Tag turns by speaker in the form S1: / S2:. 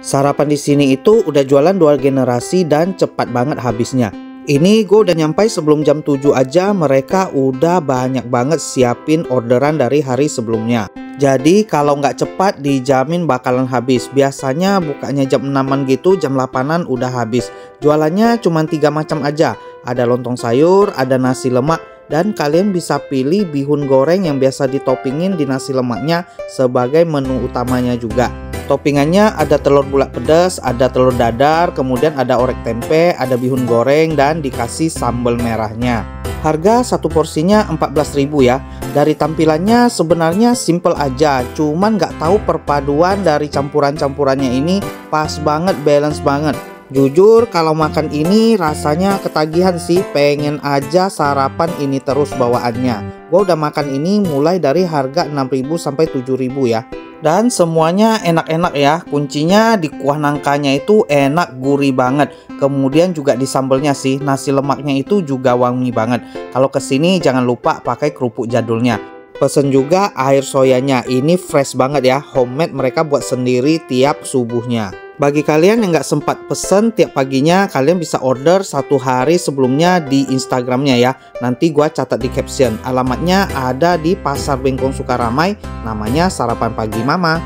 S1: Sarapan di sini itu udah jualan 2 generasi dan cepat banget habisnya. Ini gue udah nyampai sebelum jam 7 aja, mereka udah banyak banget siapin orderan dari hari sebelumnya. Jadi kalau nggak cepat dijamin bakalan habis. Biasanya bukanya jam 6-an gitu, jam 8-an udah habis. Jualannya cuma 3 macam aja. Ada lontong sayur, ada nasi lemak, dan kalian bisa pilih bihun goreng yang biasa ditopingin di nasi lemaknya sebagai menu utamanya juga. Toppingannya ada telur bulat pedas, ada telur dadar, kemudian ada orek tempe, ada bihun goreng, dan dikasih sambal merahnya. Harga satu porsinya 14.000 ya. Dari tampilannya sebenarnya simple aja, cuman nggak tahu perpaduan dari campuran-campurannya ini pas banget, balance banget. Jujur kalau makan ini rasanya ketagihan sih, pengen aja sarapan ini terus bawaannya. Gue udah makan ini mulai dari harga 6.000 sampai 7.000 ya. Dan semuanya enak-enak ya. Kuncinya di kuah nangkanya itu enak, gurih banget. Kemudian juga di sambelnya sih, nasi lemaknya itu juga wangi banget. Kalau kesini jangan lupa pakai kerupuk jadulnya. Pesen juga air soyanya, ini fresh banget ya, homemade, mereka buat sendiri tiap subuhnya. Bagi kalian yang nggak sempat pesen tiap paginya, kalian bisa order 1 hari sebelumnya di Instagramnya ya. Nanti gua catat di caption. Alamatnya ada di Pasar Bengkong Sukaramai, namanya Sarapan Pagi Mama.